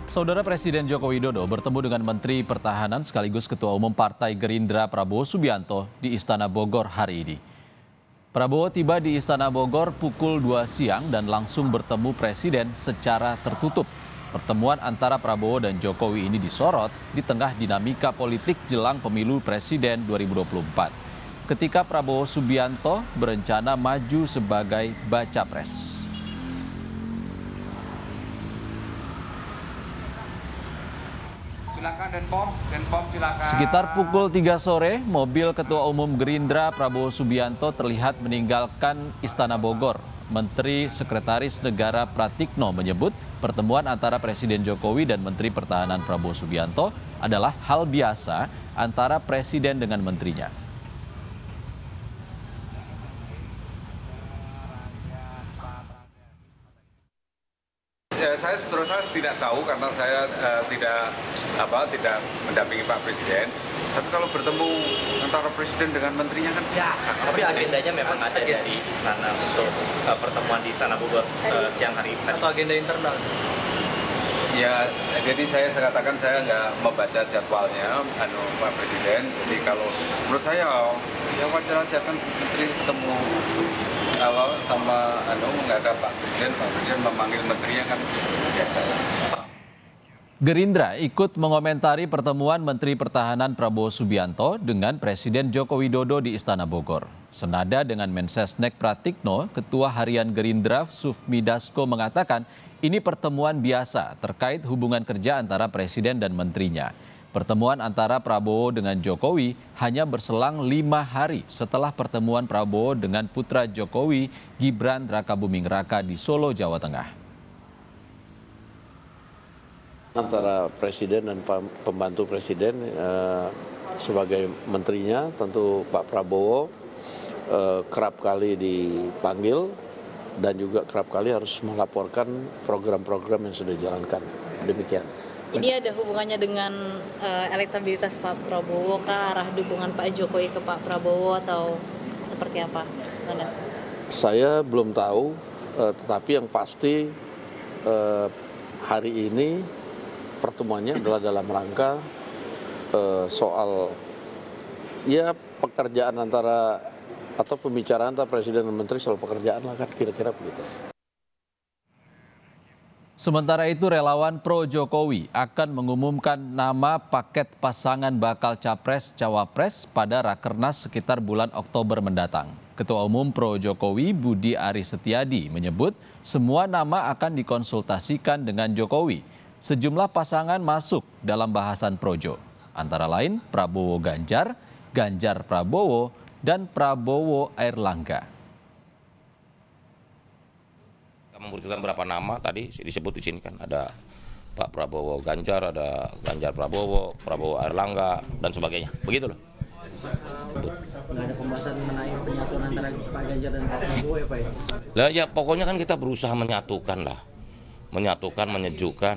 Saudara Presiden Joko Widodo bertemu dengan Menteri Pertahanan sekaligus Ketua Umum Partai Gerindra Prabowo Subianto di Istana Bogor hari ini. Prabowo tiba di Istana Bogor pukul 2 siang dan langsung bertemu Presiden secara tertutup. Pertemuan antara Prabowo dan Jokowi ini disorot di tengah dinamika politik jelang pemilu Presiden 2024. Ketika Prabowo Subianto berencana maju sebagai baca pres. Silakan Denpom silakan. Sekitar pukul 3 sore, mobil Ketua Umum Gerindra Prabowo Subianto terlihat meninggalkan Istana Bogor. Menteri Sekretaris Negara Pratikno menyebut pertemuan antara Presiden Jokowi dan Menteri Pertahanan Prabowo Subianto adalah hal biasa antara Presiden dengan menterinya. Saya terus tidak tahu karena saya tidak mendampingi Pak Presiden. Tapi kalau bertemu antara Presiden dengan menterinya kan biasa. Tapi agendanya memang ada di istana untuk pertemuan di Istana Bogor siang hari ini. Atau agenda internal? Ya, jadi saya katakan saya nggak membaca jadwalnya Pak Presiden. Jadi kalau menurut saya ya wajar aja kan menteri ketemu sama nggak ada Pak Presiden memanggil menterinya kan biasa. Gerindra ikut mengomentari pertemuan Menteri Pertahanan Prabowo Subianto dengan Presiden Joko Widodo di Istana Bogor. Senada dengan Mensesnek Pratikno, Ketua Harian Gerindra Sufmi Dasko mengatakan ini pertemuan biasa terkait hubungan kerja antara Presiden dan menterinya. Pertemuan antara Prabowo dengan Jokowi hanya berselang 5 hari setelah pertemuan Prabowo dengan putra Jokowi, Gibran Rakabuming Raka di Solo, Jawa Tengah. Antara Presiden dan pembantu Presiden sebagai menterinya tentu Pak Prabowo kerap kali dipanggil dan juga kerap kali harus melaporkan program-program yang sudah dijalankan. Demikian. Ini ada hubungannya dengan elektabilitas Pak Prabowo kah, arah dukungan Pak Jokowi ke Pak Prabowo atau seperti apa? Saya belum tahu, tetapi yang pasti hari ini pertemuannya adalah dalam rangka soal ya pekerjaan antara atau pembicaraan antara Presiden dan Menteri soal pekerjaan lah kan kira-kira begitu. Sementara itu relawan pro Jokowi akan mengumumkan nama paket pasangan bakal Capres-Cawapres pada Rakernas sekitar bulan Oktober mendatang. Ketua Umum pro Jokowi Budi Aris Setiadi menyebut semua nama akan dikonsultasikan dengan Jokowi. Sejumlah pasangan masuk dalam bahasan projo, antara lain Prabowo Ganjar, Ganjar Prabowo, dan Prabowo Airlangga. Membutuhkan berapa nama tadi disebut di sini kan ada Pak Prabowo Ganjar, ada Ganjar Prabowo, Prabowo Airlangga dan sebagainya. Begitu loh. Nggak ada pembahasan mengenai penyatuan antara Pak Ganjar dan Pak Prabowo ya Pak ya? Lah ya pokoknya kan kita berusaha menyatukan lah. Menyatukan, menyejukkan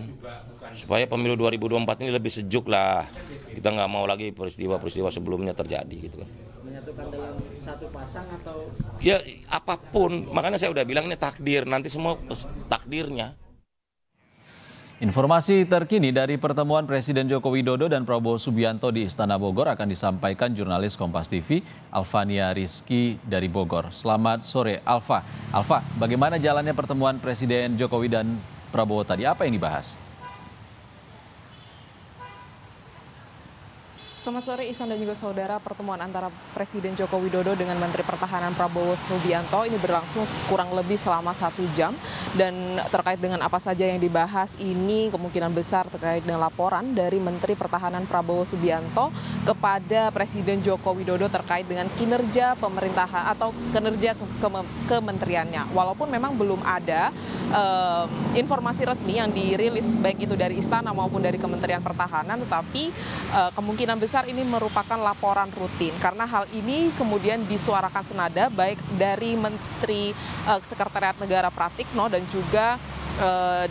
supaya pemilu 2024 ini lebih sejuk lah. Kita nggak mau lagi peristiwa-peristiwa sebelumnya terjadi gitu kan. Menyatukan dalam satu pasang atau? Ya apapun, makanya saya udah bilang ini takdir, nanti semua takdirnya. Informasi terkini dari pertemuan Presiden Joko Widodo dan Prabowo Subianto di Istana Bogor akan disampaikan jurnalis Kompas TV Alfania Rizky dari Bogor. Selamat sore Alfa. Alfa, bagaimana jalannya pertemuan Presiden Jokowi dan Prabowo tadi? Apa yang dibahas? Selamat sore Ihsan dan juga saudara. Pertemuan antara Presiden Joko Widodo dengan Menteri Pertahanan Prabowo Subianto ini berlangsung kurang lebih selama 1 jam. Dan terkait dengan apa saja yang dibahas ini kemungkinan besar terkait dengan laporan dari Menteri Pertahanan Prabowo Subianto kepada Presiden Joko Widodo terkait dengan kinerja pemerintahan atau kinerja kementeriannya. Walaupun memang belum ada informasi resmi yang dirilis baik itu dari Istana maupun dari Kementerian Pertahanan, tetapi kemungkinan besar ini merupakan laporan rutin karena hal ini kemudian disuarakan senada baik dari Menteri Sekretariat Negara Pratikno dan juga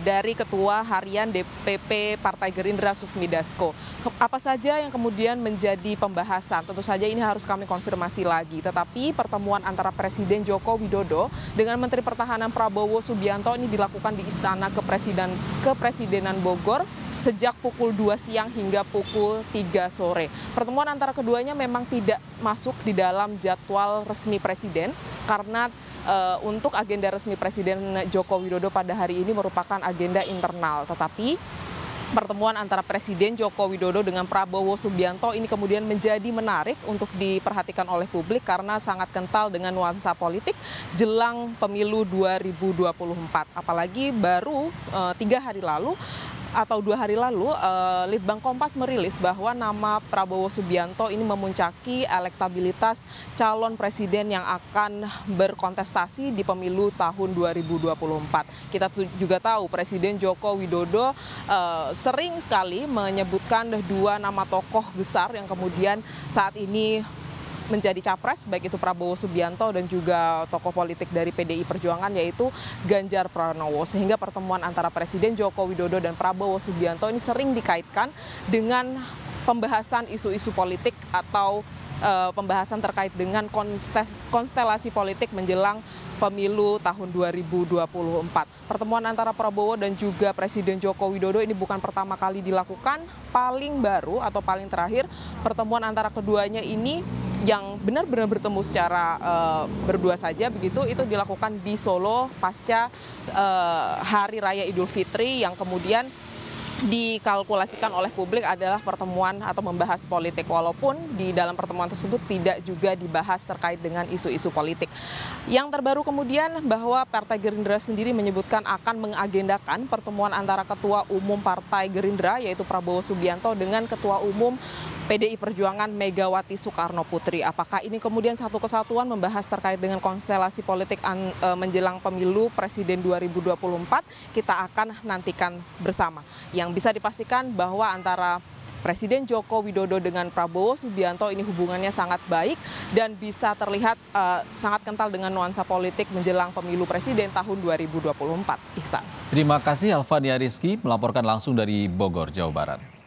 dari Ketua Harian DPP Partai Gerindra Sufmi Dasko. Apa saja yang kemudian menjadi pembahasan? Tentu saja ini harus kami konfirmasi lagi. Tetapi pertemuan antara Presiden Joko Widodo dengan Menteri Pertahanan Prabowo Subianto ini dilakukan di Istana Kepresidenan Bogor sejak pukul 2 siang hingga pukul 3 sore. Pertemuan antara keduanya memang tidak masuk di dalam jadwal resmi Presiden karena untuk agenda resmi Presiden Joko Widodo pada hari ini merupakan agenda internal. Tetapi pertemuan antara Presiden Joko Widodo dengan Prabowo Subianto ini kemudian menjadi menarik untuk diperhatikan oleh publik karena sangat kental dengan nuansa politik jelang pemilu 2024. Apalagi baru 3 hari lalu atau 2 hari lalu, Litbang Kompas merilis bahwa nama Prabowo Subianto ini memuncaki elektabilitas calon presiden yang akan berkontestasi di pemilu tahun 2024. Kita juga tahu Presiden Joko Widodo sering sekali menyebutkan 2 nama tokoh besar yang kemudian saat ini menjadi capres, baik itu Prabowo Subianto dan juga tokoh politik dari PDI Perjuangan yaitu Ganjar Pranowo. Sehingga pertemuan antara Presiden Joko Widodo dan Prabowo Subianto ini sering dikaitkan dengan pembahasan isu-isu politik atau pembahasan terkait dengan konstelasi politik menjelang pemilu tahun 2024. Pertemuan antara Prabowo dan juga Presiden Joko Widodo ini bukan pertama kali dilakukan, paling baru atau paling terakhir pertemuan antara keduanya ini yang benar-benar bertemu secara berdua saja begitu, itu dilakukan di Solo pasca Hari Raya Idul Fitri yang kemudian dikalkulasikan oleh publik adalah pertemuan atau membahas politik, walaupun di dalam pertemuan tersebut tidak juga dibahas terkait dengan isu-isu politik. Yang terbaru kemudian bahwa Partai Gerindra sendiri menyebutkan akan mengagendakan pertemuan antara Ketua Umum Partai Gerindra yaitu Prabowo Subianto dengan Ketua Umum PDI Perjuangan Megawati Soekarno Putri. Apakah ini kemudian satu kesatuan membahas terkait dengan konstelasi politik menjelang pemilu Presiden 2024? Kita akan nantikan bersama. Yang bisa dipastikan bahwa antara Presiden Joko Widodo dengan Prabowo Subianto ini hubungannya sangat baik dan bisa terlihat sangat kental dengan nuansa politik menjelang pemilu Presiden tahun 2024. Ihsan. Terima kasih Alfania Rizky melaporkan langsung dari Bogor, Jawa Barat.